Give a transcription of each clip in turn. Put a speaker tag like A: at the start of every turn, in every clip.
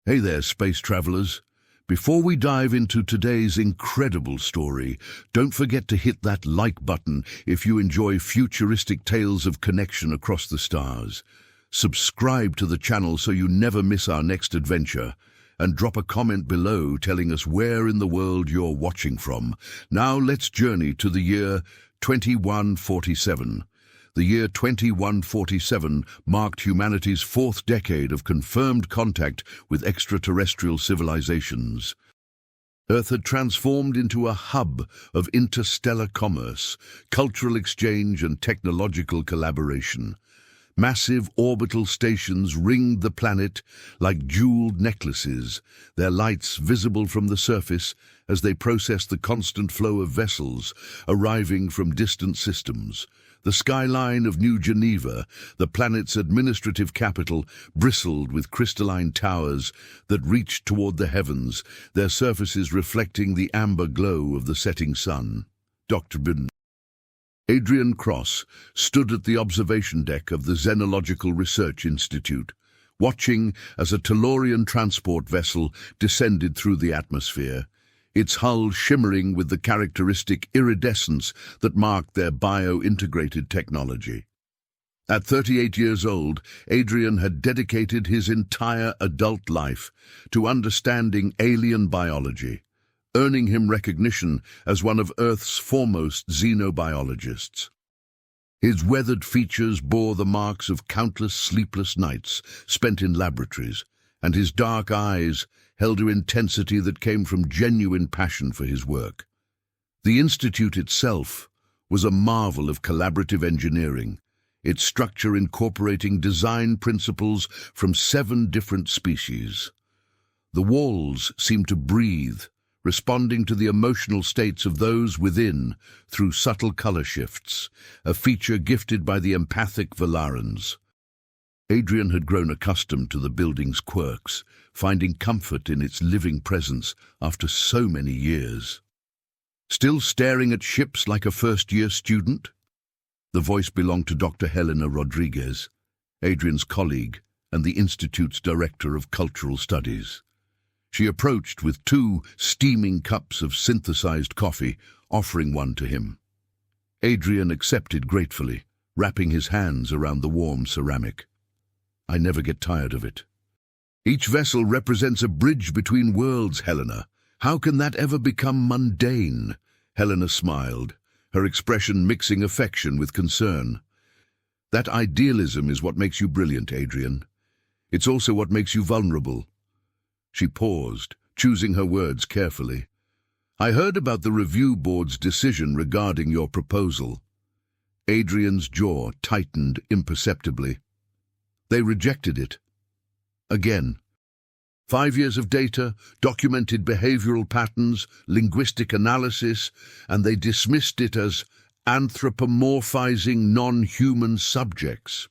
A: Hey there, space travelers. Before we dive into today's incredible story, don't forget to hit that like button if you enjoy futuristic tales of connection across the stars. Subscribe to the channel so you never miss our next adventure, and drop a comment below telling us where in the world you're watching from. Now let's journey to the year 2147. The year 2147 marked humanity's fourth decade of confirmed contact with extraterrestrial civilizations. Earth had transformed into a hub of interstellar commerce, cultural exchange, and technological collaboration. Massive orbital stations ringed the planet like jeweled necklaces, their lights visible from the surface as they processed the constant flow of vessels arriving from distant systems. The skyline of New Geneva, the planet's administrative capital, bristled with crystalline towers that reached toward the heavens, their surfaces reflecting the amber glow of the setting sun. Dr. Adrian Cross stood at the observation deck of the Xenological Research Institute, watching as a Tellurian transport vessel descended through the atmosphere, its hull shimmering with the characteristic iridescence that marked their bio-integrated technology. At 38 years old, Adrian had dedicated his entire adult life to understanding alien biology, earning him recognition as one of Earth's foremost xenobiologists. His weathered features bore the marks of countless sleepless nights spent in laboratories, and his dark eyes held an intensity that came from genuine passion for his work. The institute itself was a marvel of collaborative engineering, its structure incorporating design principles from 7 different species. The walls seemed to breathe, responding to the emotional states of those within through subtle color shifts, a feature gifted by the empathic Valarans. Adrian had grown accustomed to the building's quirks, finding comfort in its living presence after so many years. Still staring at ships like a first-year student? The voice belonged to Dr. Helena Rodriguez, Adrian's colleague and the Institute's Director of Cultural Studies. She approached with 2 steaming cups of synthesized coffee, offering one to him. Adrian accepted gratefully, wrapping his hands around the warm ceramic. I never get tired of it. Each vessel represents a bridge between worlds, Helena. How can that ever become mundane? Helena smiled, her expression mixing affection with concern. That idealism is what makes you brilliant, Adrian. It's also what makes you vulnerable. She paused, choosing her words carefully. I heard about the review board's decision regarding your proposal. Adrian's jaw tightened imperceptibly. They rejected it. Again. 5 years of data, documented behavioral patterns, linguistic analysis, and they dismissed it as anthropomorphizing non-human subjects.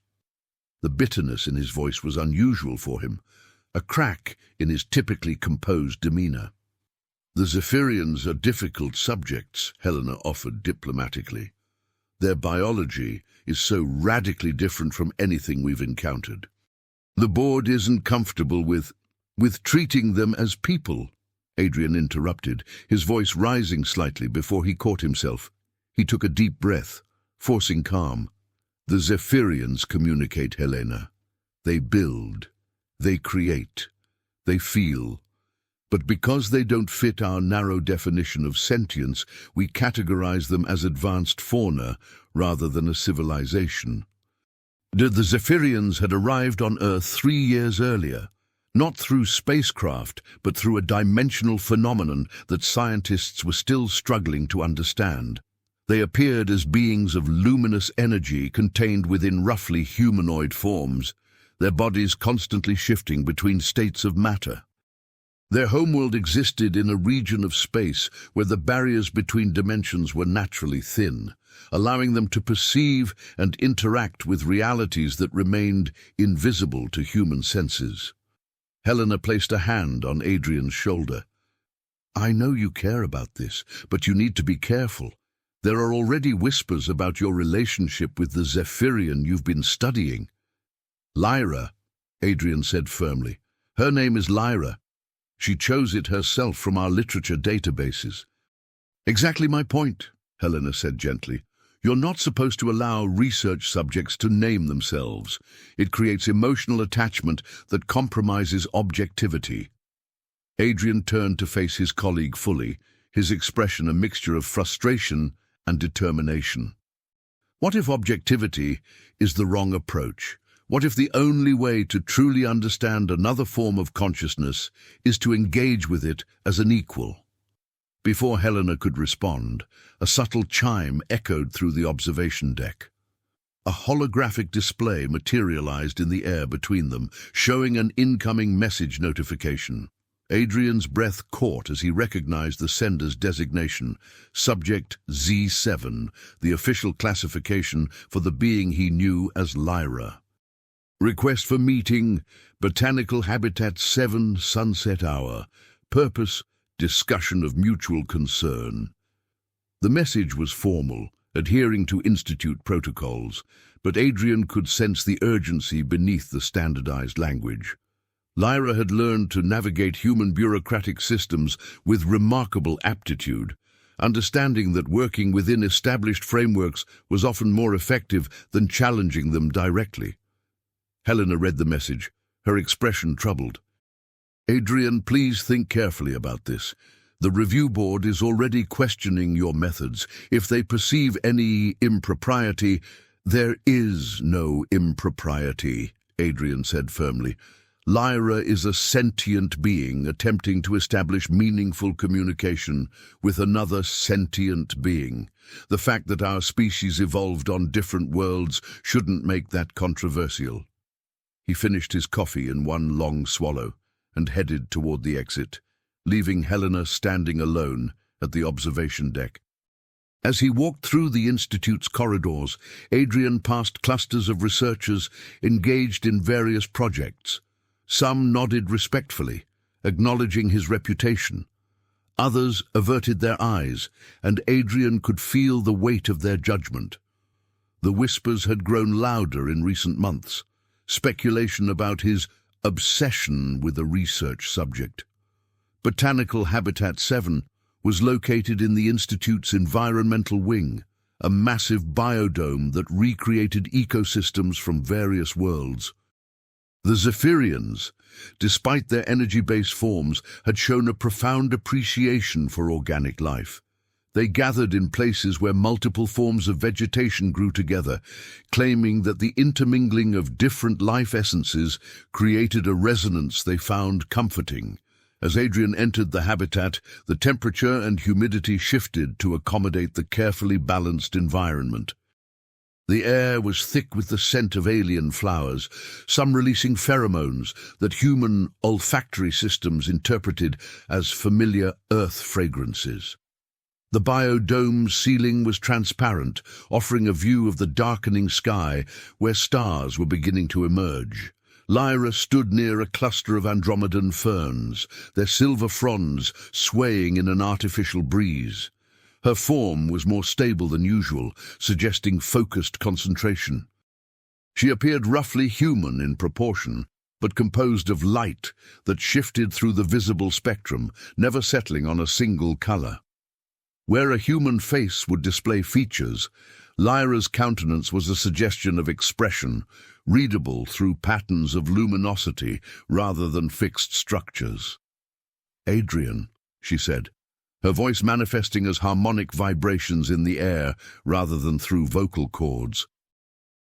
A: The bitterness in his voice was unusual for him, a crack in his typically composed demeanor. The Zephyrians are difficult subjects, Helena offered diplomatically. Their biology is so radically different from anything we've encountered. The board isn't comfortable with treating them as people, Adrian interrupted, his voice rising slightly before he caught himself. He took a deep breath, forcing calm. The Zephyrians communicate, Helena. They build, they create, they feel. But because they don't fit our narrow definition of sentience, we categorize them as advanced fauna rather than a civilization. The Zephyrians had arrived on Earth 3 years earlier, not through spacecraft, but through a dimensional phenomenon that scientists were still struggling to understand. They appeared as beings of luminous energy contained within roughly humanoid forms, their bodies constantly shifting between states of matter. Their homeworld existed in a region of space where the barriers between dimensions were naturally thin, allowing them to perceive and interact with realities that remained invisible to human senses. Helena placed a hand on Adrian's shoulder. I know you care about this, but you need to be careful. There are already whispers about your relationship with the Zephyrian you've been studying. Lyra, Adrian said firmly, Her name is Lyra. She chose it herself from our literature databases. Exactly my point, Helena said gently. You're not supposed to allow research subjects to name themselves. It creates emotional attachment that compromises objectivity. Adrian turned to face his colleague fully, his expression a mixture of frustration and determination. What if objectivity is the wrong approach? What if the only way to truly understand another form of consciousness is to engage with it as an equal? Before Helena could respond, a subtle chime echoed through the observation deck. A holographic display materialized in the air between them, showing an incoming message notification. Adrian's breath caught as he recognized the sender's designation, Subject Z7, the official classification for the being he knew as Lyra. Request for meeting, Botanical Habitat 7, Sunset Hour. Purpose, discussion of mutual concern. The message was formal, adhering to Institute protocols, but Adrian could sense the urgency beneath the standardized language. Lyra had learned to navigate human bureaucratic systems with remarkable aptitude, understanding that working within established frameworks was often more effective than challenging them directly. Helena read the message, her expression troubled. Adrian, please think carefully about this. The review board is already questioning your methods. If they perceive any impropriety, there is no impropriety, Adrian said firmly. Lyra is a sentient being attempting to establish meaningful communication with another sentient being. The fact that our species evolved on different worlds shouldn't make that controversial. He finished his coffee in one long swallow and headed toward the exit, leaving Helena standing alone at the observation deck. As he walked through the Institute's corridors, Adrian passed clusters of researchers engaged in various projects. Some nodded respectfully, acknowledging his reputation. Others averted their eyes, and Adrian could feel the weight of their judgment. The whispers had grown louder in recent months, speculation about his obsession with a research subject. Botanical Habitat 7 was located in the Institute's environmental wing, a massive biodome that recreated ecosystems from various worlds. The Zephyrians, despite their energy-based forms, had shown a profound appreciation for organic life. They gathered in places where multiple forms of vegetation grew together, claiming that the intermingling of different life essences created a resonance they found comforting. As Adrian entered the habitat, the temperature and humidity shifted to accommodate the carefully balanced environment. The air was thick with the scent of alien flowers, some releasing pheromones that human olfactory systems interpreted as familiar earth fragrances. The biodome's ceiling was transparent, offering a view of the darkening sky where stars were beginning to emerge. Lyra stood near a cluster of Andromedan ferns, their silver fronds swaying in an artificial breeze. Her form was more stable than usual, suggesting focused concentration. She appeared roughly human in proportion, but composed of light that shifted through the visible spectrum, never settling on a single color. Where a human face would display features, Lyra's countenance was a suggestion of expression, readable through patterns of luminosity rather than fixed structures. "Adrian," she said, her voice manifesting as harmonic vibrations in the air rather than through vocal cords.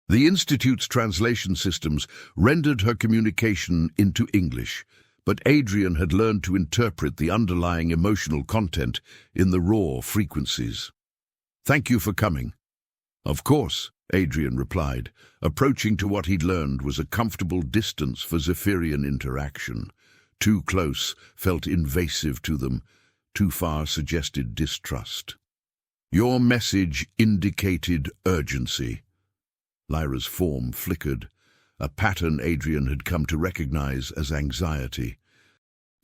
A: The Institute's translation systems rendered her communication into English, but Adrian had learned to interpret the underlying emotional content in the raw frequencies. "Thank you for coming." "Of course," Adrian replied. Approaching to what he'd learned was a comfortable distance for Zephyrian interaction. Too close felt invasive to them. Too far suggested distrust. "Your message indicated urgency." Lyra's form flickered, a pattern Adrian had come to recognize as anxiety.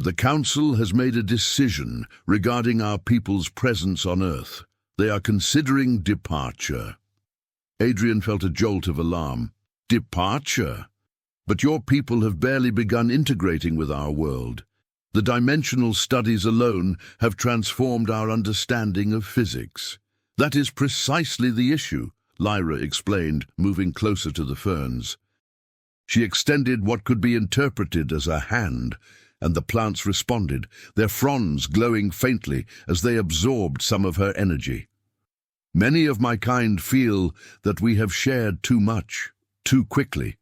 A: "The Council has made a decision regarding our people's presence on Earth. They are considering departure." Adrian felt a jolt of alarm. "Departure?" But your people have barely begun integrating with our world. The dimensional studies alone have transformed our understanding of physics. That is precisely the issue, Lyra explained, moving closer to the ferns. She extended what could be interpreted as a hand, and the plants responded, their fronds glowing faintly as they absorbed some of her energy. Many of my kind feel that we have shared too much, too quickly.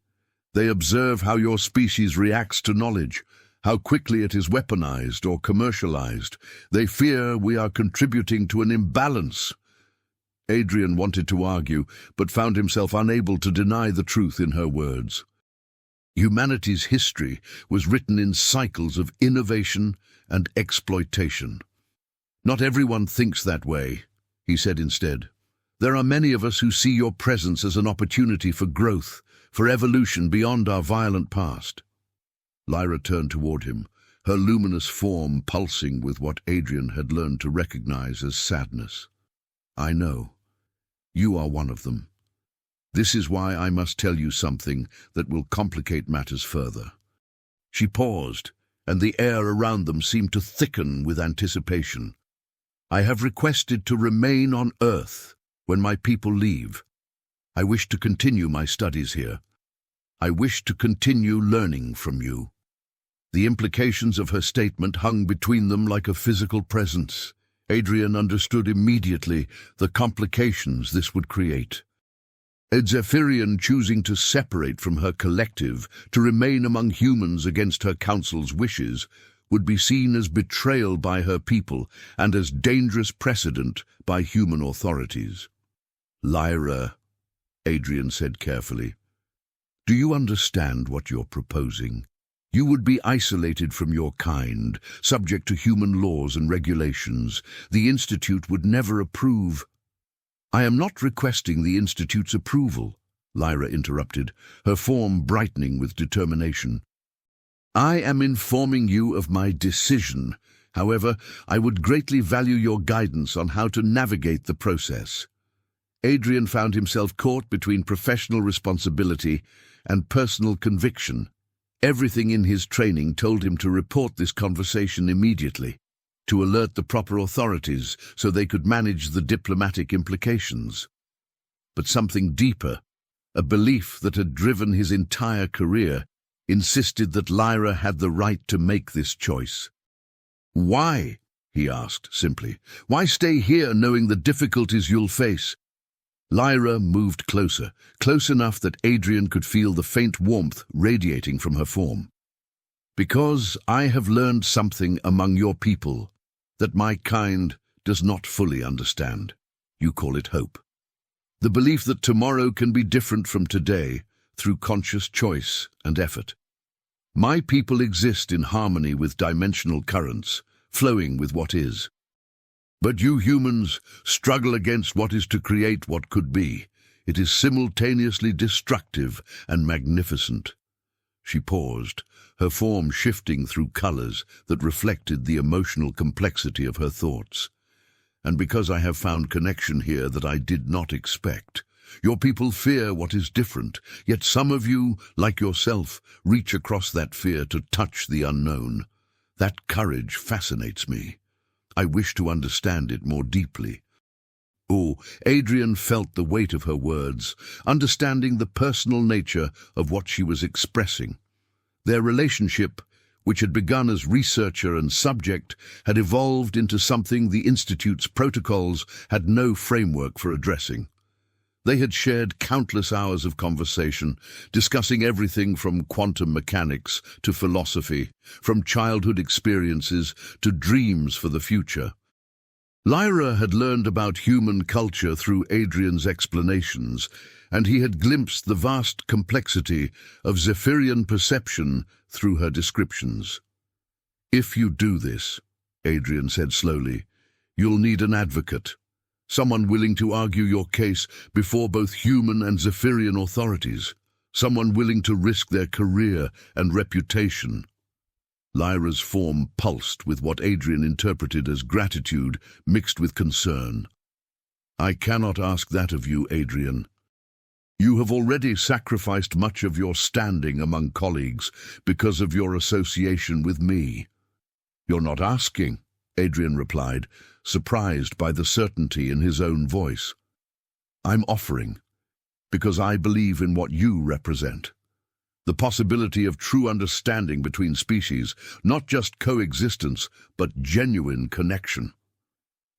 A: They observe how your species reacts to knowledge, how quickly it is weaponized or commercialized. They fear we are contributing to an imbalance. Adrian wanted to argue, but found himself unable to deny the truth in her words. Humanity's history was written in cycles of innovation and exploitation. Not everyone thinks that way, he said instead. There are many of us who see your presence as an opportunity for growth, for evolution beyond our violent past. Lyra turned toward him, her luminous form pulsing with what Adrian had learned to recognize as sadness. I know. You are one of them. This is why I must tell you something that will complicate matters further. She paused, and the air around them seemed to thicken with anticipation. I have requested to remain on Earth when my people leave. I wish to continue my studies here. I wish to continue learning from you. The implications of her statement hung between them like a physical presence. Adrian understood immediately the complications this would create. A Zephyrian choosing to separate from her collective, to remain among humans against her council's wishes, would be seen as betrayal by her people and as dangerous precedent by human authorities. Lyra, Adrian said carefully, do you understand what you're proposing? You would be isolated from your kind, subject to human laws and regulations. The Institute would never approve. I am not requesting the Institute's approval, Lyra interrupted, her form brightening with determination. I am informing you of my decision. However, I would greatly value your guidance on how to navigate the process. Adrian found himself caught between professional responsibility and personal conviction. Everything in his training told him to report this conversation immediately, to alert the proper authorities so they could manage the diplomatic implications. But something deeper, a belief that had driven his entire career, insisted that Lyra had the right to make this choice. Why? He asked simply. Why stay here knowing the difficulties you'll face? Lyra moved closer, close enough that Adrian could feel the faint warmth radiating from her form. Because I have learned something among your people that my kind does not fully understand. You call it hope. The belief that tomorrow can be different from today through conscious choice and effort. My people exist in harmony with dimensional currents, flowing with what is. But you humans struggle against what is to create what could be. It is simultaneously destructive and magnificent. She paused, her form shifting through colors that reflected the emotional complexity of her thoughts. And because I have found connection here that I did not expect. Your people fear what is different, yet some of you, like yourself, reach across that fear to touch the unknown. That courage fascinates me. I wish to understand it more deeply. Oh, Adrian felt the weight of her words, understanding the personal nature of what she was expressing. Their relationship, which had begun as researcher and subject, had evolved into something the Institute's protocols had no framework for addressing. They had shared countless hours of conversation, discussing everything from quantum mechanics to philosophy, from childhood experiences to dreams for the future. Lyra had learned about human culture through Adrian's explanations, and he had glimpsed the vast complexity of Zephyrian perception through her descriptions. If you do this, Adrian said slowly, you'll need an advocate. Someone willing to argue your case before both human and Zephyrian authorities. Someone willing to risk their career and reputation. Lyra's form pulsed with what Adrian interpreted as gratitude mixed with concern. I cannot ask that of you, Adrian. You have already sacrificed much of your standing among colleagues because of your association with me. You're not asking, Adrian replied, surprised by the certainty in his own voice. I'm offering, because I believe in what you represent. The possibility of true understanding between species, not just coexistence, but genuine connection.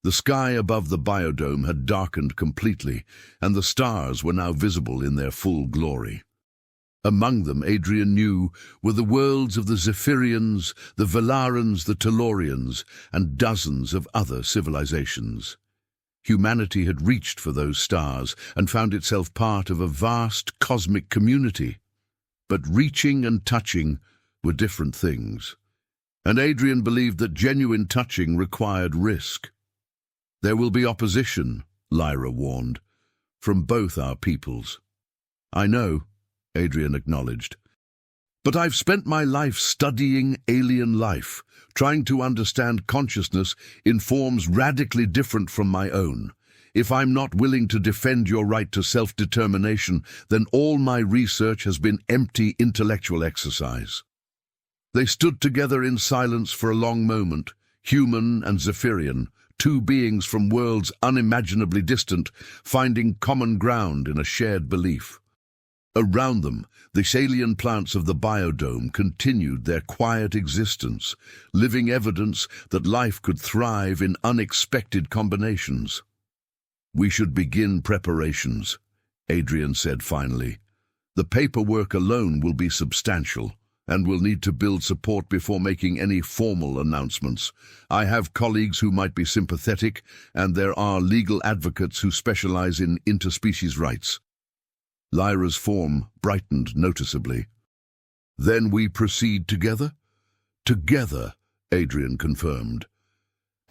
A: The sky above the biodome had darkened completely, and the stars were now visible in their full glory. Among them, Adrian knew, were the worlds of the Zephyrians, the Velarans, the Tellurians, and dozens of other civilizations. Humanity had reached for those stars and found itself part of a vast cosmic community. But reaching and touching were different things, and Adrian believed that genuine touching required risk. There will be opposition, Lyra warned, from both our peoples. I know, Adrian acknowledged. But I've spent my life studying alien life, trying to understand consciousness in forms radically different from my own. If I'm not willing to defend your right to self-determination, then all my research has been empty intellectual exercise. They stood together in silence for a long moment, human and Zephyrian, two beings from worlds unimaginably distant, finding common ground in a shared belief. Around them, the alien plants of the biodome continued their quiet existence, living evidence that life could thrive in unexpected combinations. We should begin preparations, Adrian said finally. The paperwork alone will be substantial, and we'll need to build support before making any formal announcements. I have colleagues who might be sympathetic, and there are legal advocates who specialize in interspecies rights. Lyra's form brightened noticeably. Then we proceed together? Together, Adrian confirmed.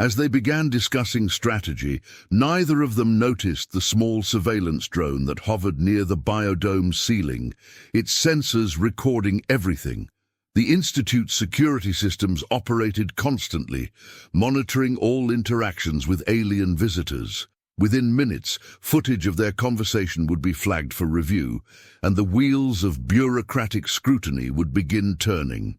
A: As they began discussing strategy, neither of them noticed the small surveillance drone that hovered near the biodome's ceiling, its sensors recording everything. The Institute's security systems operated constantly, monitoring all interactions with alien visitors. Within minutes, footage of their conversation would be flagged for review, and the wheels of bureaucratic scrutiny would begin turning.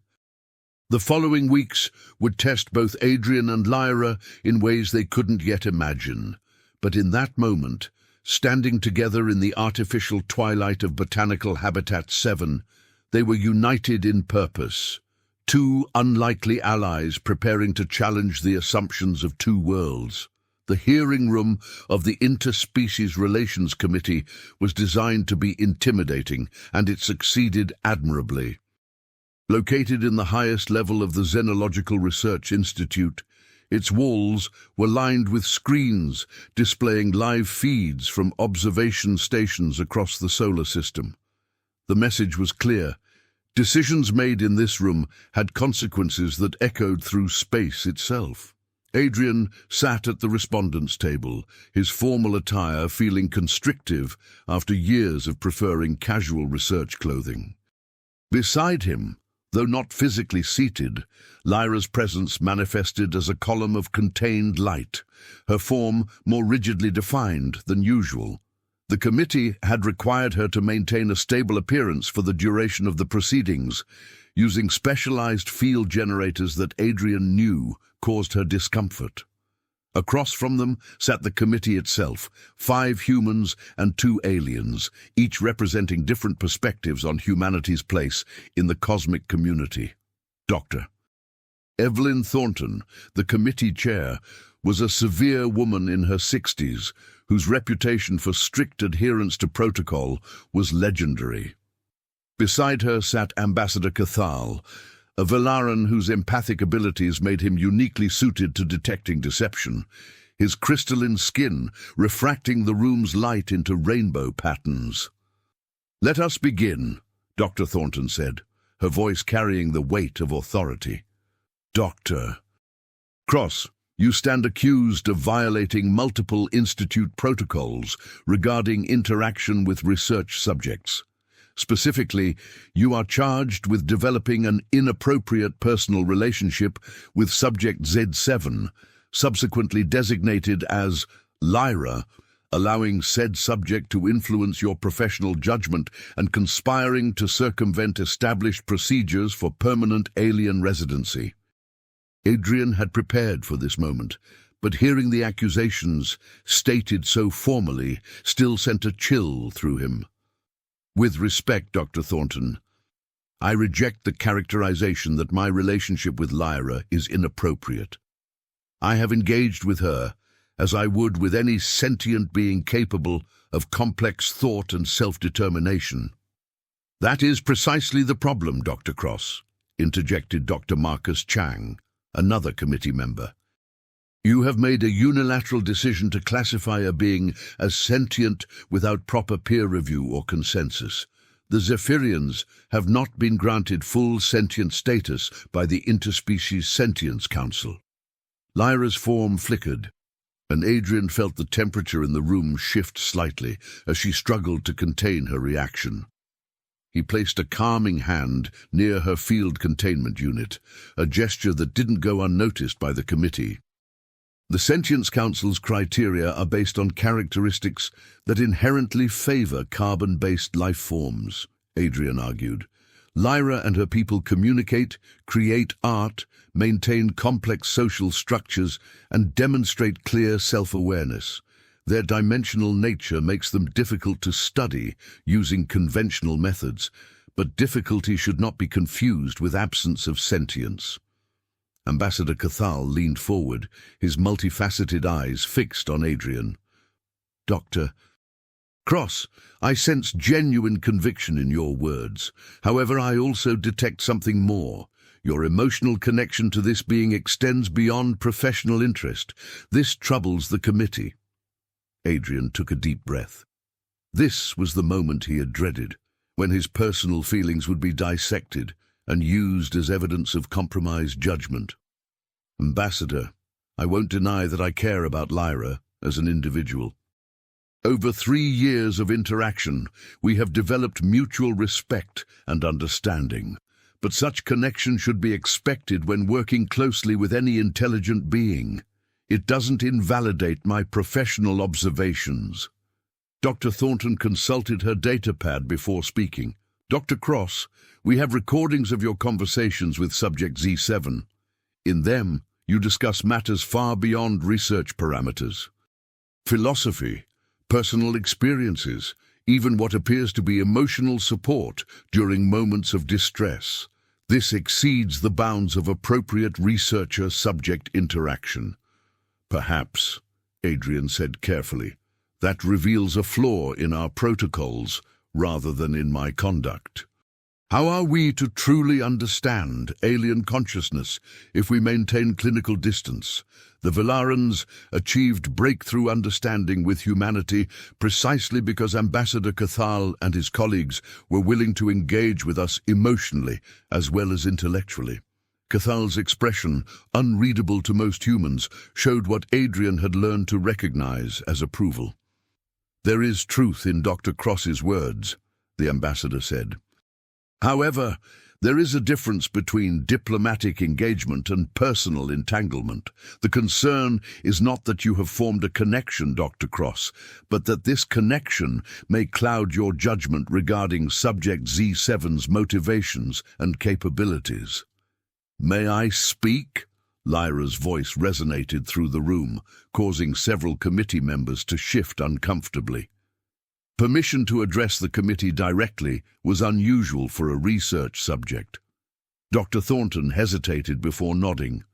A: The following weeks would test both Adrian and Lyra in ways they couldn't yet imagine. But in that moment, standing together in the artificial twilight of Botanical Habitat 7, they were united in purpose. Two unlikely allies preparing to challenge the assumptions of two worlds. The hearing room of the Interspecies Relations Committee was designed to be intimidating, and it succeeded admirably. Located in the highest level of the Xenological Research Institute, its walls were lined with screens displaying live feeds from observation stations across the solar system. The message was clear. Decisions made in this room had consequences that echoed through space itself. Adrian sat at the respondents' table, his formal attire feeling constrictive after years of preferring casual research clothing. Beside him, though not physically seated, Lyra's presence manifested as a column of contained light, her form more rigidly defined than usual. The committee had required her to maintain a stable appearance for the duration of the proceedings, using specialized field generators that Adrian knew caused her discomfort. Across from them sat the committee itself, 5 humans and 2 aliens, each representing different perspectives on humanity's place in the cosmic community. Dr. Evelyn Thornton, the committee chair, was a severe woman in her 60s, whose reputation for strict adherence to protocol was legendary. Beside her sat Ambassador Cathal, a Velaran whose empathic abilities made him uniquely suited to detecting deception, his crystalline skin refracting the room's light into rainbow patterns. "Let us begin," Dr. Thornton said, her voice carrying the weight of authority. "Dr. Cross, you stand accused of violating multiple Institute protocols regarding interaction with research subjects. Specifically, you are charged with developing an inappropriate personal relationship with subject Z7, subsequently designated as Lyra, allowing said subject to influence your professional judgment and conspiring to circumvent established procedures for permanent alien residency. Adrian had prepared for this moment, but hearing the accusations, stated so formally, still sent a chill through him. With respect, Dr. Thornton, I reject the characterization that my relationship with Lyra is inappropriate. I have engaged with her as I would with any sentient being capable of complex thought and self-determination. That is precisely the problem, Dr. Cross, interjected Dr. Marcus Chang, another committee member. You have made a unilateral decision to classify a being as sentient without proper peer review or consensus. The Zephyrians have not been granted full sentient status by the Interspecies Sentience Council. Lyra's form flickered, and Adrian felt the temperature in the room shift slightly as she struggled to contain her reaction. He placed a calming hand near her field containment unit, a gesture that didn't go unnoticed by the committee. The Sentience Council's criteria are based on characteristics that inherently favor carbon-based life forms, Adrian argued. Lyra and her people communicate, create art, maintain complex social structures, and demonstrate clear self-awareness. Their dimensional nature makes them difficult to study using conventional methods, but difficulty should not be confused with absence of sentience. Ambassador Cathal leaned forward, his multifaceted eyes fixed on Adrian. Dr. Cross, I sense genuine conviction in your words. However, I also detect something more. Your emotional connection to this being extends beyond professional interest. This troubles the committee. Adrian took a deep breath. This was the moment he had dreaded, when his personal feelings would be dissected and used as evidence of compromised judgment. Ambassador, I won't deny that I care about Lyra as an individual. Over 3 years of interaction, we have developed mutual respect and understanding, but such connection should be expected when working closely with any intelligent being. It doesn't invalidate my professional observations. Dr. Thornton consulted her datapad before speaking. Dr. Cross, we have recordings of your conversations with Subject Z7. In them, you discuss matters far beyond research parameters. Philosophy, personal experiences, even what appears to be emotional support during moments of distress. This exceeds the bounds of appropriate researcher-subject interaction. Perhaps, Adrian said carefully, that reveals a flaw in our protocols rather than in my conduct. How are we to truly understand alien consciousness if we maintain clinical distance? The Velarans achieved breakthrough understanding with humanity precisely because Ambassador Cathal and his colleagues were willing to engage with us emotionally as well as intellectually. Cathal's expression, unreadable to most humans, showed what Adrian had learned to recognize as approval. There is truth in Dr. Cross's words, the ambassador said. However, there is a difference between diplomatic engagement and personal entanglement. The concern is not that you have formed a connection, Dr. Cross, but that this connection may cloud your judgment regarding Subject Z7's motivations and capabilities. May I speak? Lyra's voice resonated through the room, causing several committee members to shift uncomfortably. Permission to address the committee directly was unusual for a research subject. Dr. Thornton hesitated before nodding.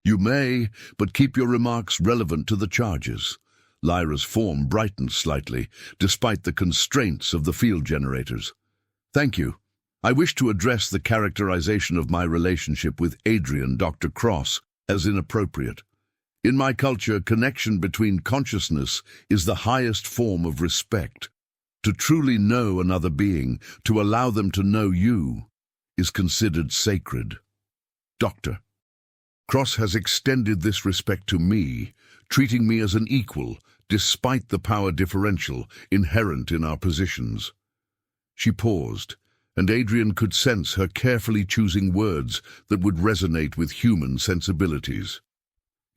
A: You may, but keep your remarks relevant to the charges. Lyra's form brightened slightly, despite the constraints of the field generators. Thank you. I wish to address the characterization of my relationship with Adrian, Dr. Cross, as inappropriate. In my culture, connection between consciousness is the highest form of respect. To truly know another being, to allow them to know you, is considered sacred. Dr. Cross has extended this respect to me, treating me as an equal, despite the power differential inherent in our positions. She paused, and Adrian could sense her carefully choosing words that would resonate with human sensibilities.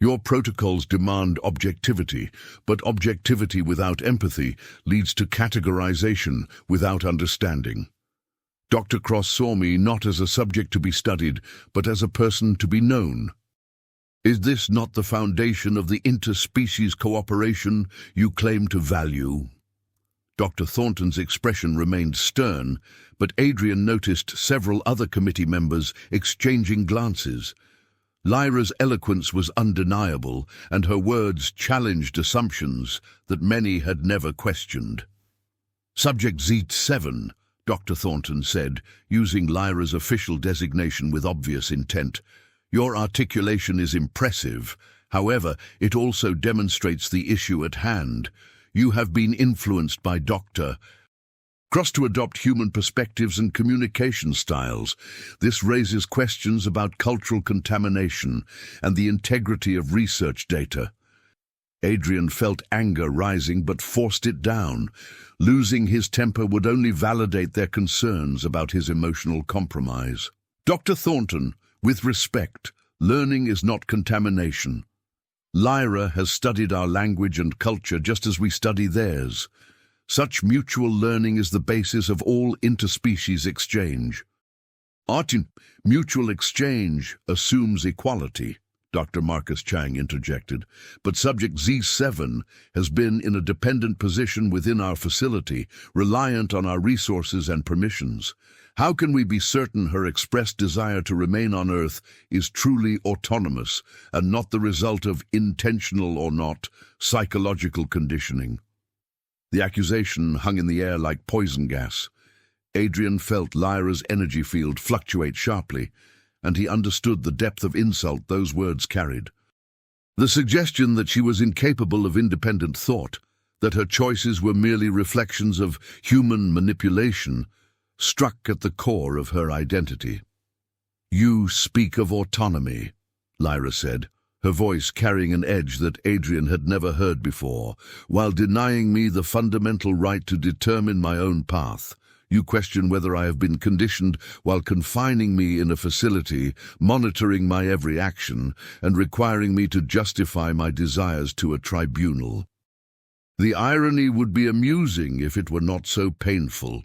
A: Your protocols demand objectivity, but objectivity without empathy leads to categorization without understanding. Dr. Cross saw me not as a subject to be studied, but as a person to be known. Is this not the foundation of the interspecies cooperation you claim to value? Dr. Thornton's expression remained stern, but Adrian noticed several other committee members exchanging glances. Lyra's eloquence was undeniable, and her words challenged assumptions that many had never questioned. Subject Z7, Dr. Thornton said, using Lyra's official designation with obvious intent. Your articulation is impressive. However, it also demonstrates the issue at hand. You have been influenced by Dr. Cross to adopt human perspectives and communication styles. This raises questions about cultural contamination and the integrity of research data. Adrian felt anger rising but forced it down. Losing his temper would only validate their concerns about his emotional compromise. Dr. Thornton, with respect, learning is not contamination. Lyra has studied our language and culture just as we study theirs. Such mutual learning is the basis of all interspecies exchange. Mutual exchange assumes equality, Dr. Marcus Chang interjected, but subject Z7 has been in a dependent position within our facility, reliant on our resources and permissions. How can we be certain her expressed desire to remain on Earth is truly autonomous and not the result of intentional or not psychological conditioning? The accusation hung in the air like poison gas. Adrian felt Lyra's energy field fluctuate sharply, and he understood the depth of insult those words carried. The suggestion that she was incapable of independent thought, that her choices were merely reflections of human manipulation, struck at the core of her identity. "You speak of autonomy," Lyra said, her voice carrying an edge that Adrian had never heard before. "While denying me the fundamental right to determine my own path, you question whether I have been conditioned while confining me in a facility, monitoring my every action, and requiring me to justify my desires to a tribunal. The irony would be amusing if it were not so painful."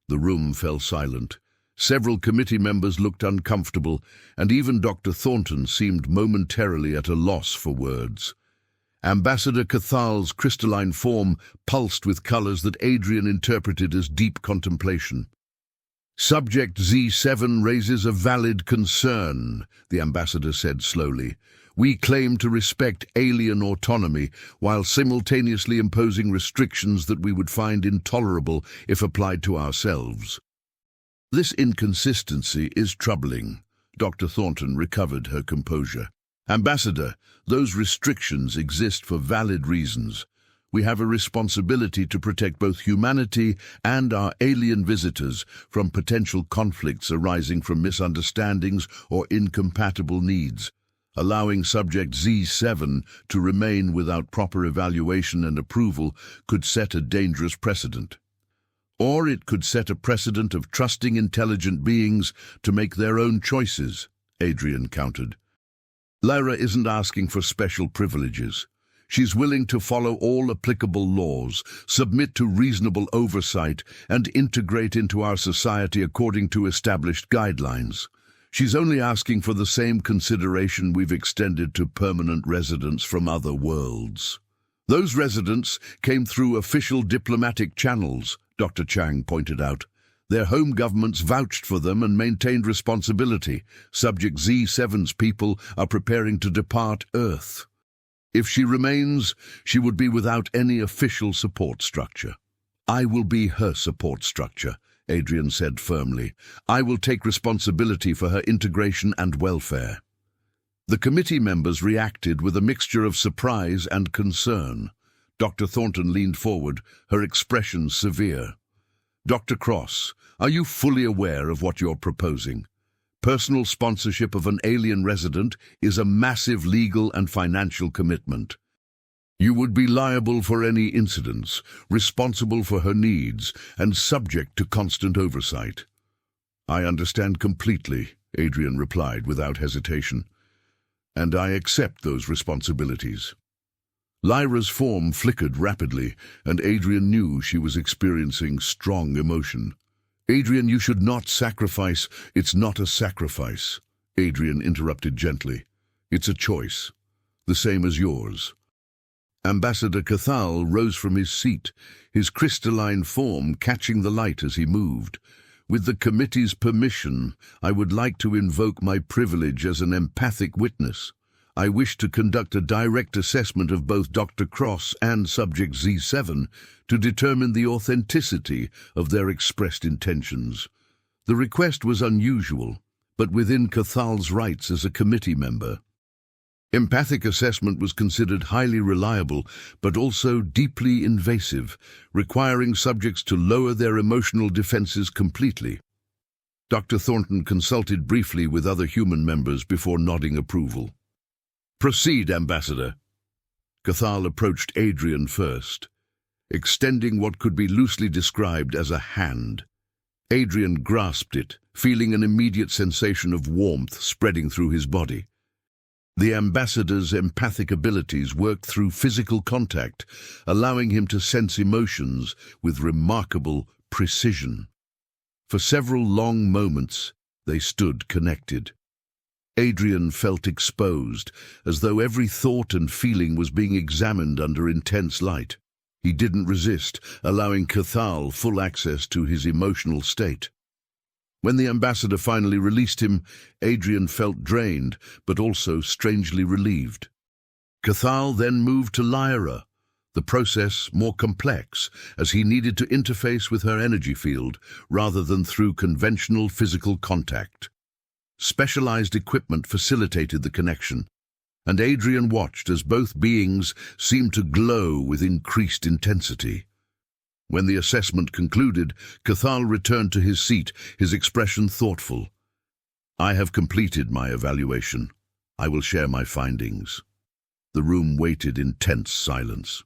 A: The room fell silent. Several committee members looked uncomfortable, and even Dr. Thornton seemed momentarily at a loss for words. Ambassador Cathal's crystalline form pulsed with colors that Adrian interpreted as deep contemplation. "Subject Z7 raises a valid concern," the ambassador said slowly. "We claim to respect alien autonomy while simultaneously imposing restrictions that we would find intolerable if applied to ourselves. This inconsistency is troubling." Dr. Thornton recovered her composure. "Ambassador, those restrictions exist for valid reasons. We have a responsibility to protect both humanity and our alien visitors from potential conflicts arising from misunderstandings or incompatible needs. Allowing subject Z7 to remain without proper evaluation and approval could set a dangerous precedent. Or it could set a precedent of trusting intelligent beings to make their own choices," Adrian countered. "Lyra isn't asking for special privileges. She's willing to follow all applicable laws, submit to reasonable oversight, and integrate into our society according to established guidelines. She's only asking for the same consideration we've extended to permanent residents from other worlds. Those residents came through official diplomatic channels," Dr. Chang pointed out. "Their home governments vouched for them and maintained responsibility. Subject Z7's people are preparing to depart Earth. If she remains, she would be without any official support structure." "I will be her support structure," Adrian said firmly. "I will take responsibility for her integration and welfare." The committee members reacted with a mixture of surprise and concern. Dr. Thornton leaned forward, her expression severe. "Dr. Cross, are you fully aware of what you're proposing? Personal sponsorship of an alien resident is a massive legal and financial commitment. You would be liable for any incidents, responsible for her needs, and subject to constant oversight." "I understand completely," Adrian replied without hesitation. and I accept those responsibilities." Lyra's form flickered rapidly, and Adrian knew she was experiencing strong emotion. "Adrian, you should not sacrifice." "It's not a sacrifice," Adrian interrupted gently. "It's a choice, the same as yours." Ambassador Cathal rose from his seat, his crystalline form catching the light as he moved. "With the committee's permission, I would like to invoke my privilege as an empathic witness. I wish to conduct a direct assessment of both Dr. Cross and Subject Z7 to determine the authenticity of their expressed intentions." The request was unusual, but within Cathal's rights as a committee member. Empathic assessment was considered highly reliable, but also deeply invasive, requiring subjects to lower their emotional defenses completely. Dr. Thornton consulted briefly with other human members before nodding approval. "Proceed, Ambassador." Cathal approached Adrian first, extending what could be loosely described as a hand. Adrian grasped it, feeling an immediate sensation of warmth spreading through his body. The ambassador's empathic abilities worked through physical contact, allowing him to sense emotions with remarkable precision. For several long moments, they stood connected. Adrian felt exposed, as though every thought and feeling was being examined under intense light. He didn't resist, allowing Cathal full access to his emotional state. When the ambassador finally released him, Adrian felt drained, but also strangely relieved. Cathal then moved to Lyra, the process more complex, as he needed to interface with her energy field rather than through conventional physical contact. Specialized equipment facilitated the connection, and Adrian watched as both beings seemed to glow with increased intensity. When the assessment concluded, Cathal returned to his seat, his expression thoughtful. "I have completed my evaluation. I will share my findings." The room waited in tense silence.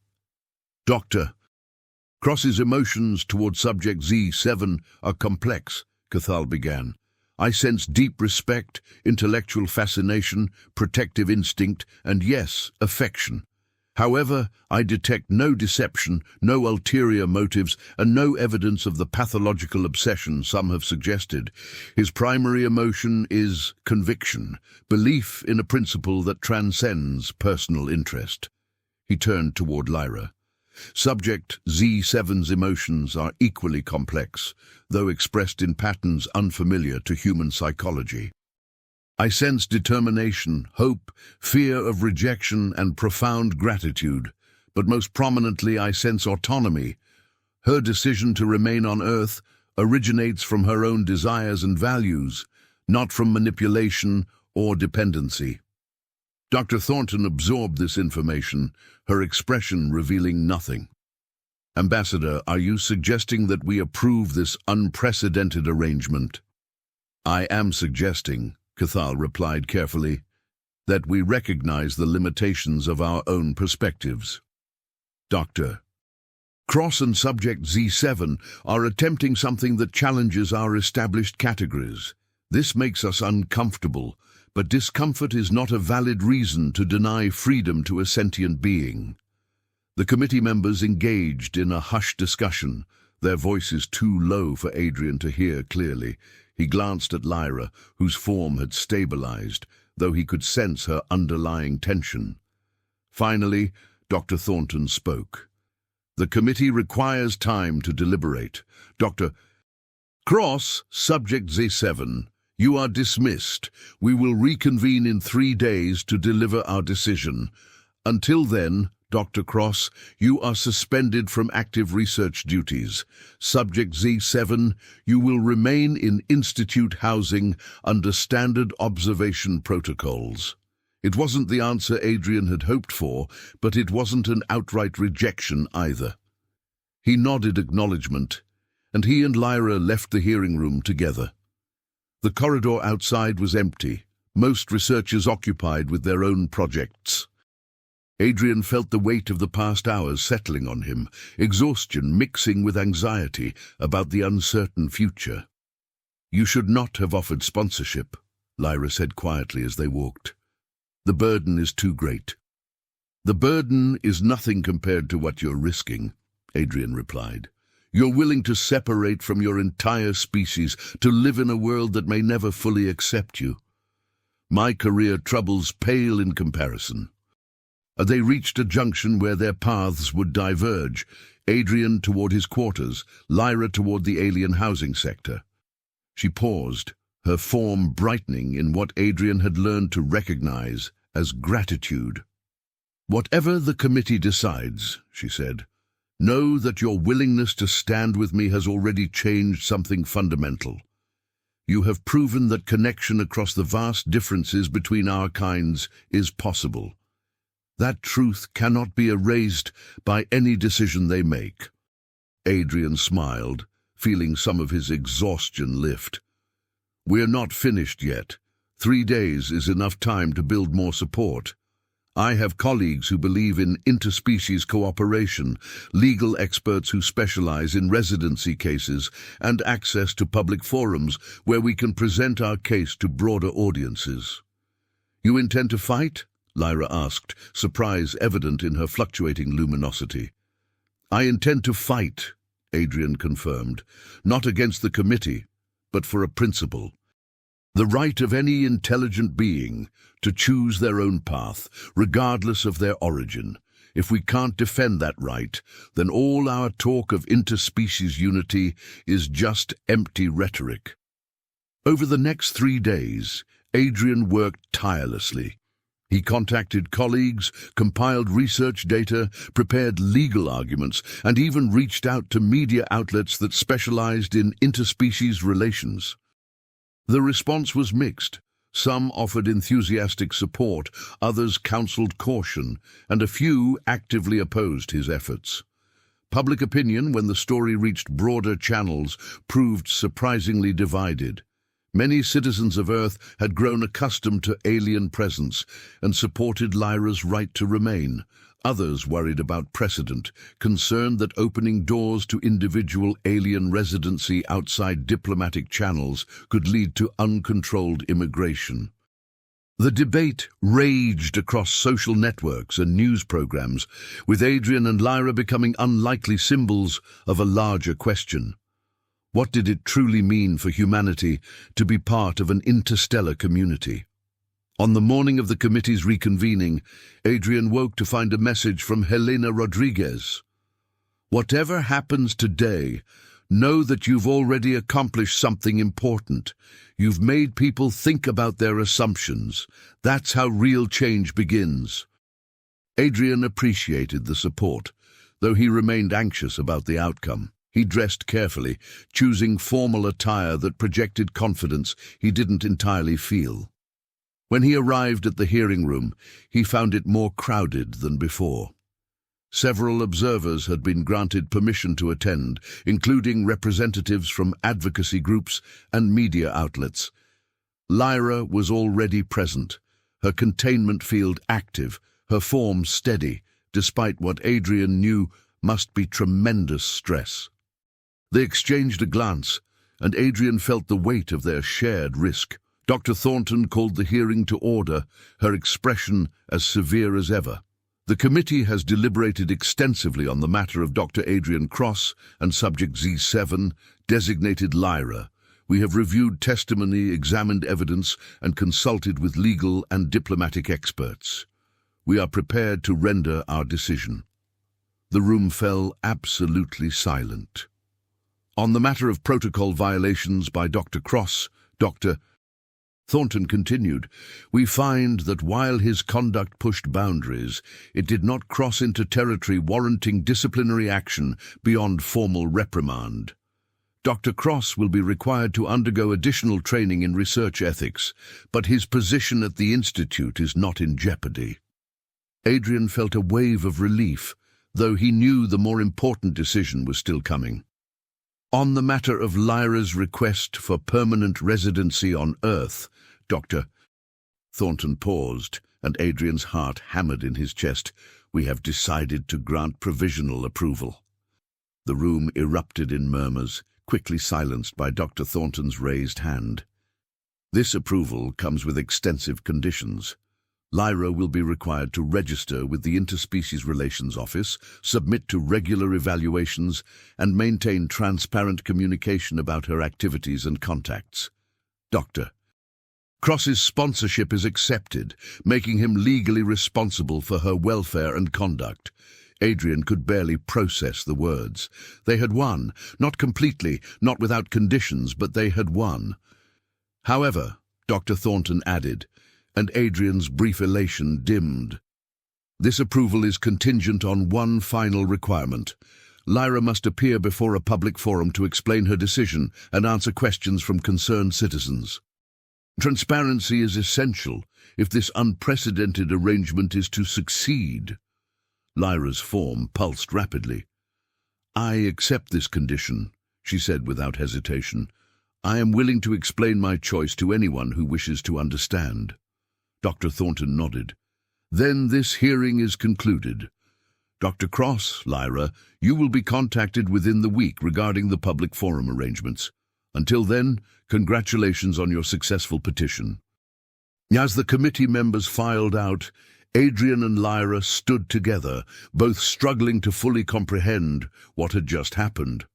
A: "Doctor, Cross's emotions toward Subject Z7 are complex," Cathal began. "I sense deep respect, intellectual fascination, protective instinct, and yes, affection. However, I detect no deception, no ulterior motives, and no evidence of the pathological obsession some have suggested. His primary emotion is conviction, belief in a principle that transcends personal interest." He turned toward Lyra. "Subject Z7's emotions are equally complex, though expressed in patterns unfamiliar to human psychology. I sense determination, hope, fear of rejection, and profound gratitude, but most prominently I sense autonomy. Her decision to remain on Earth originates from her own desires and values, not from manipulation or dependency." Dr. Thornton absorbed this information, her expression revealing nothing. "Ambassador, are you suggesting that we approve this unprecedented arrangement?" "I am suggesting," Cathal replied carefully, "that we recognize the limitations of our own perspectives." "Doctor, Cross and Subject Z7 are attempting something that challenges our established categories. This makes us uncomfortable, but discomfort is not a valid reason to deny freedom to a sentient being." The committee members engaged in a hushed discussion, their voices too low for Adrian to hear clearly. He glanced at Lyra, whose form had stabilized, though he could sense her underlying tension. Finally, Dr. Thornton spoke. "The committee requires time to deliberate. Dr. Cross, Subject Z7, you are dismissed. We will reconvene in 3 days to deliver our decision. Until then, Dr. Cross, you are suspended from active research duties. Subject Z7, you will remain in institute housing under standard observation protocols." It wasn't the answer Adrian had hoped for, but it wasn't an outright rejection either. He nodded acknowledgement, and he and Lyra left the hearing room together. The corridor outside was empty, most researchers occupied with their own projects. Adrian felt the weight of the past hours settling on him, exhaustion mixing with anxiety about the uncertain future. "You should not have offered sponsorship," Lyra said quietly as they walked. The burden is too great. The burden is nothing compared to what you're risking, Adrian replied. You're willing to separate from your entire species, to live in a world that may never fully accept you. My career troubles pale in comparison. They reached a junction where their paths would diverge, Adrian toward his quarters, Lyra toward the alien housing sector. She paused, her form brightening in what Adrian had learned to recognize as gratitude. Whatever the committee decides, she said, know that your willingness to stand with me has already changed something fundamental. You have proven that connection across the vast differences between our kinds is possible. That truth cannot be erased by any decision they make. Adrian smiled, feeling some of his exhaustion lift. We're not finished yet. 3 days is enough time to build more support. I have colleagues who believe in interspecies cooperation, legal experts who specialize in residency cases, and access to public forums where we can present our case to broader audiences. You intend to fight? Lyra asked, surprise evident in her fluctuating luminosity. I intend to fight, Adrian confirmed, not against the committee, but for a principle. The right of any intelligent being to choose their own path, regardless of their origin. If we can't defend that right, then all our talk of interspecies unity is just empty rhetoric. Over the next 3 days, Adrian worked tirelessly. He contacted colleagues, compiled research data, prepared legal arguments, and even reached out to media outlets that specialized in interspecies relations. The response was mixed. Some offered enthusiastic support, others counseled caution, and a few actively opposed his efforts. Public opinion, when the story reached broader channels, proved surprisingly divided. Many citizens of Earth had grown accustomed to alien presence and supported Lyra's right to remain. Others worried about precedent, concerned that opening doors to individual alien residency outside diplomatic channels could lead to uncontrolled immigration. The debate raged across social networks and news programs, with Adrian and Lyra becoming unlikely symbols of a larger question. What did it truly mean for humanity to be part of an interstellar community? On the morning of the committee's reconvening, Adrian woke to find a message from Helena Rodriguez. Whatever happens today, know that you've already accomplished something important. You've made people think about their assumptions. That's how real change begins. Adrian appreciated the support, though he remained anxious about the outcome. He dressed carefully, choosing formal attire that projected confidence he didn't entirely feel. When he arrived at the hearing room, he found it more crowded than before. Several observers had been granted permission to attend, including representatives from advocacy groups and media outlets. Lyra was already present, her containment field active, her form steady, despite what Adrian knew must be tremendous stress. They exchanged a glance, and Adrian felt the weight of their shared risk. Dr. Thornton called the hearing to order, her expression as severe as ever. The committee has deliberated extensively on the matter of Dr. Adrian Cross and subject Z7, designated Lyra. We have reviewed testimony, examined evidence, and consulted with legal and diplomatic experts. We are prepared to render our decision. The room fell absolutely silent. On the matter of protocol violations by Dr. Cross, Dr. Thornton continued, we find that while his conduct pushed boundaries, it did not cross into territory warranting disciplinary action beyond formal reprimand. Dr. Cross will be required to undergo additional training in research ethics, but his position at the Institute is not in jeopardy. Adrian felt a wave of relief, though he knew the more important decision was still coming. On the matter of Lyra's request for permanent residency on Earth, Dr. Thornton paused, and Adrian's heart hammered in his chest. We have decided to grant provisional approval. The room erupted in murmurs, quickly silenced by Dr. Thornton's raised hand. This approval comes with extensive conditions. Lyra will be required to register with the Interspecies Relations Office, submit to regular evaluations, and maintain transparent communication about her activities and contacts. Dr. Cross's sponsorship is accepted, making him legally responsible for her welfare and conduct. Adrian could barely process the words. They had won, not completely, not without conditions, but they had won. However, Dr. Thornton added, and Adrian's brief elation dimmed. This approval is contingent on one final requirement. Lyra must appear before a public forum to explain her decision and answer questions from concerned citizens. Transparency is essential if this unprecedented arrangement is to succeed. Lyra's form pulsed rapidly. "I accept this condition," she said without hesitation. "I am willing to explain my choice to anyone who wishes to understand." Dr. Thornton nodded. "Then this hearing is concluded. Dr. Cross, Lyra, you will be contacted within the week regarding the public forum arrangements. Until then, congratulations on your successful petition." As the committee members filed out, Adrian and Lyra stood together, both struggling to fully comprehend what had just happened.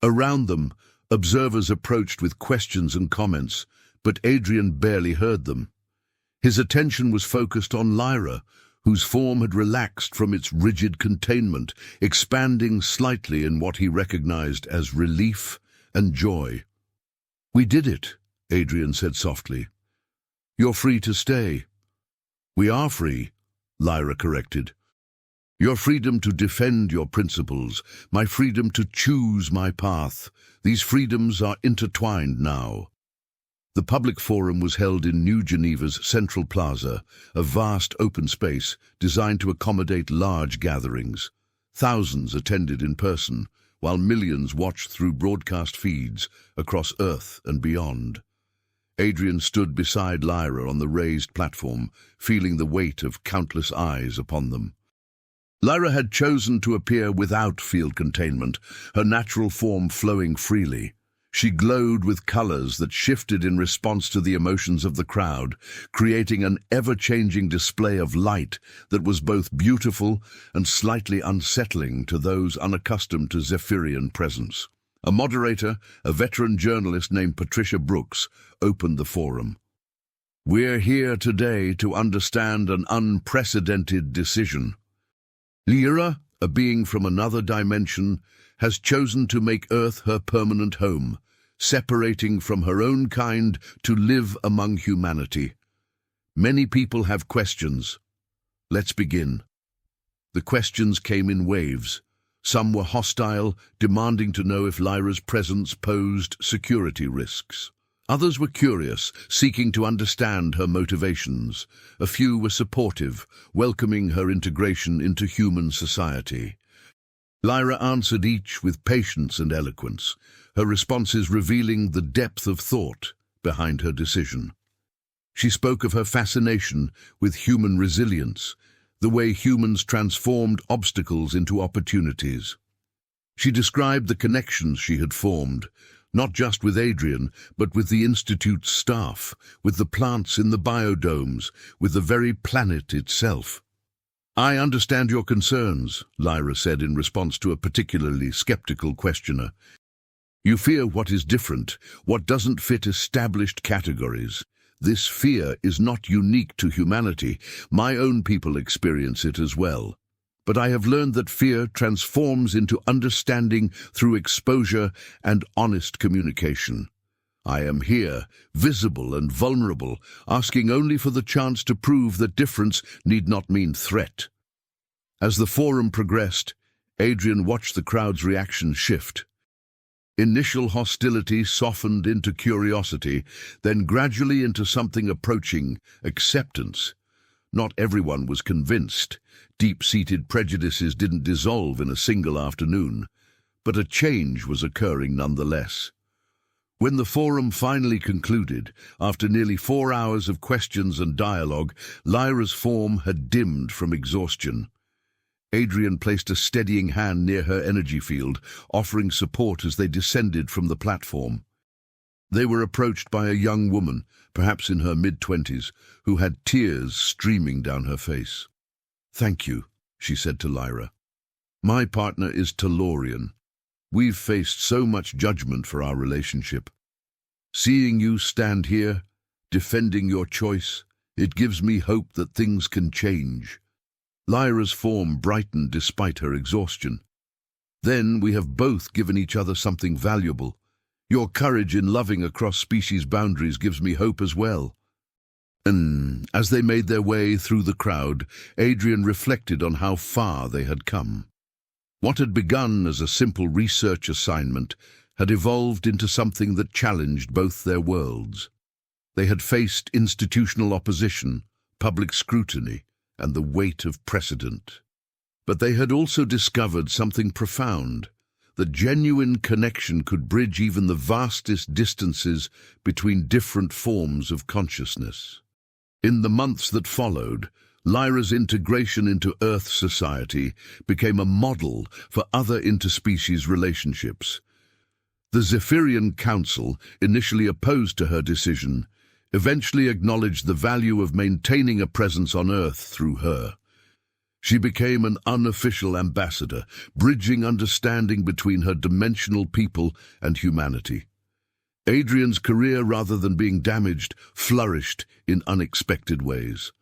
A: Around them, observers approached with questions and comments, but Adrian barely heard them. His attention was focused on Lyra, whose form had relaxed from its rigid containment, expanding slightly in what he recognized as relief and joy. "We did it," Adrian said softly. "You're free to stay." "We are free," Lyra corrected. "Your freedom to defend your principles, my freedom to choose my path, these freedoms are intertwined now." The public forum was held in New Geneva's Central Plaza, a vast open space designed to accommodate large gatherings. Thousands attended in person, while millions watched through broadcast feeds across Earth and beyond. Adrian stood beside Lyra on the raised platform, feeling the weight of countless eyes upon them. Lyra had chosen to appear without field containment, her natural form flowing freely. She glowed with colors that shifted in response to the emotions of the crowd, creating an ever-changing display of light that was both beautiful and slightly unsettling to those unaccustomed to Zephyrian presence. A moderator, a veteran journalist named Patricia Brooks, opened the forum. "We're here today to understand an unprecedented decision. Lyra, a being from another dimension, has chosen to make Earth her permanent home, separating from her own kind to live among humanity. Many people have questions. Let's begin." The questions came in waves. Some were hostile, demanding to know if Lyra's presence posed security risks. Others were curious, seeking to understand her motivations. A few were supportive, welcoming her integration into human society. Lyra answered each with patience and eloquence, her responses revealing the depth of thought behind her decision. She spoke of her fascination with human resilience, the way humans transformed obstacles into opportunities. She described the connections she had formed, not just with Adrian, but with the Institute's staff, with the plants in the biodomes, with the very planet itself. "I understand your concerns," Lyra said in response to a particularly skeptical questioner. "You fear what is different, what doesn't fit established categories. This fear is not unique to humanity. My own people experience it as well. But I have learned that fear transforms into understanding through exposure and honest communication. I am here, visible and vulnerable, asking only for the chance to prove that difference need not mean threat." As the forum progressed, Adrian watched the crowd's reaction shift. Initial hostility softened into curiosity, then gradually into something approaching acceptance. Not everyone was convinced. Deep-seated prejudices didn't dissolve in a single afternoon, but a change was occurring nonetheless. When the forum finally concluded, after nearly 4 hours of questions and dialogue, Lyra's form had dimmed from exhaustion. Adrian placed a steadying hand near her energy field, offering support as they descended from the platform. They were approached by a young woman, perhaps in her mid-20s, who had tears streaming down her face. "Thank you," she said to Lyra. "My partner is Tellurian. We've faced so much judgment for our relationship. Seeing you stand here, defending your choice, it gives me hope that things can change." Lyra's form brightened despite her exhaustion. "Then we have both given each other something valuable. Your courage in loving across species boundaries gives me hope as well." And as they made their way through the crowd, Adrian reflected on how far they had come. What had begun as a simple research assignment had evolved into something that challenged both their worlds. They had faced institutional opposition, public scrutiny, and the weight of precedent. But they had also discovered something profound, that genuine connection could bridge even the vastest distances between different forms of consciousness. In the months that followed, Lyra's integration into Earth society became a model for other interspecies relationships. The Zephyrian Council, initially opposed to her decision, eventually acknowledged the value of maintaining a presence on Earth through her. She became an unofficial ambassador, bridging understanding between her dimensional people and humanity. Adrian's career, rather than being damaged, flourished in unexpected ways.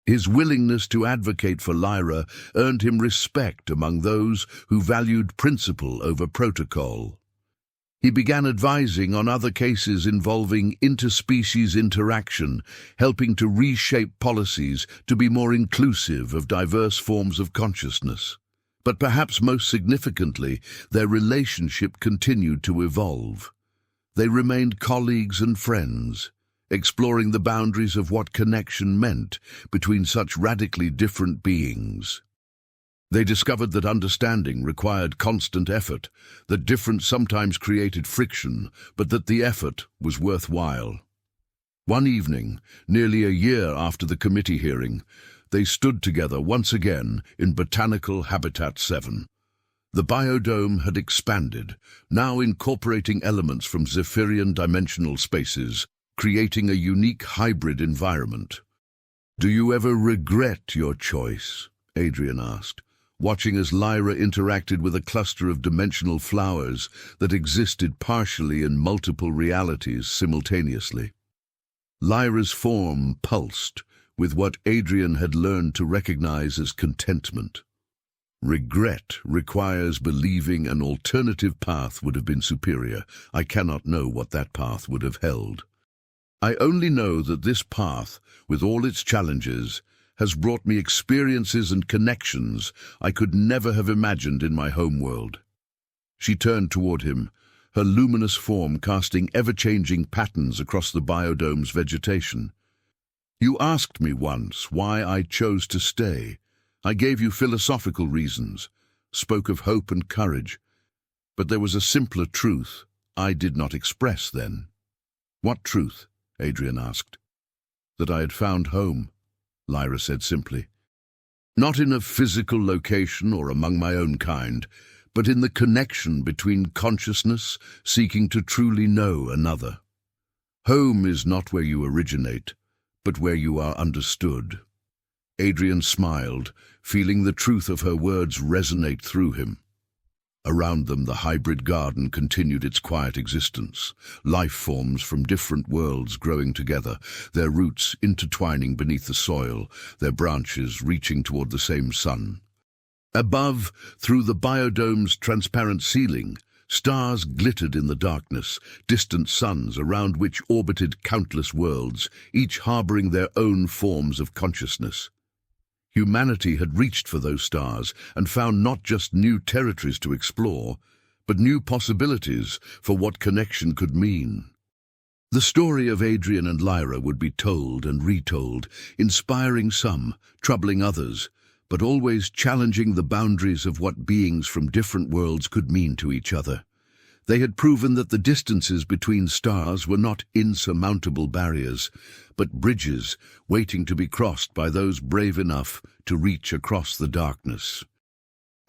A: His willingness to advocate for Lyra earned him respect among those who valued principle over protocol. He began advising on other cases involving interspecies interaction, helping to reshape policies to be more inclusive of diverse forms of consciousness. But perhaps most significantly, their relationship continued to evolve. They remained colleagues and friends, exploring the boundaries of what connection meant between such radically different beings. They discovered that understanding required constant effort, that difference sometimes created friction, but that the effort was worthwhile. One evening, nearly a year after the committee hearing, they stood together once again in Botanical Habitat 7. The biodome had expanded, now incorporating elements from Zephyrian dimensional spaces, creating a unique hybrid environment. "Do you ever regret your choice?" Adrian asked, watching as Lyra interacted with a cluster of dimensional flowers that existed partially in multiple realities simultaneously. Lyra's form pulsed with what Adrian had learned to recognize as contentment. "Regret requires believing an alternative path would have been superior. I cannot know what that path would have held. I only know that this path, with all its challenges, has brought me experiences and connections I could never have imagined in my home world." She turned toward him, her luminous form casting ever-changing patterns across the biodome's vegetation. "You asked me once why I chose to stay. I gave you philosophical reasons, spoke of hope and courage, but there was a simpler truth I did not express then." "What truth?" Adrian asked. "That I had found home," Lyra said simply. "Not in a physical location or among my own kind, but in the connection between consciousness seeking to truly know another. Home is not where you originate, but where you are understood." Adrian smiled, feeling the truth of her words resonate through him. Around them, the hybrid garden continued its quiet existence, life forms from different worlds growing together, their roots intertwining beneath the soil, their branches reaching toward the same sun. Above, through the biodome's transparent ceiling, stars glittered in the darkness, distant suns around which orbited countless worlds, each harboring their own forms of consciousness. Humanity had reached for those stars and found not just new territories to explore, but new possibilities for what connection could mean. The story of Adrian and Lyra would be told and retold, inspiring some, troubling others, but always challenging the boundaries of what beings from different worlds could mean to each other. They had proven that the distances between stars were not insurmountable barriers, but bridges waiting to be crossed by those brave enough to reach across the darkness.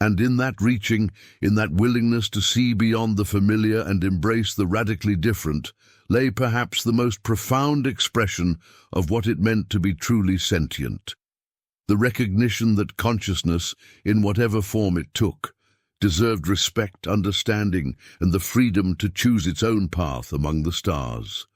A: And in that reaching, in that willingness to see beyond the familiar and embrace the radically different, lay perhaps the most profound expression of what it meant to be truly sentient. The recognition that consciousness, in whatever form it took, deserved respect, understanding, and the freedom to choose its own path among the stars.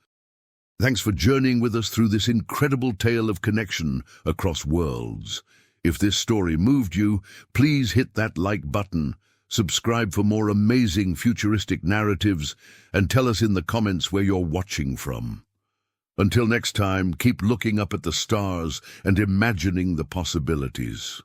A: Thanks for journeying with us through this incredible tale of connection across worlds. If this story moved you, please hit that like button, subscribe for more amazing futuristic narratives, and tell us in the comments where you're watching from. Until next time, keep looking up at the stars and imagining the possibilities.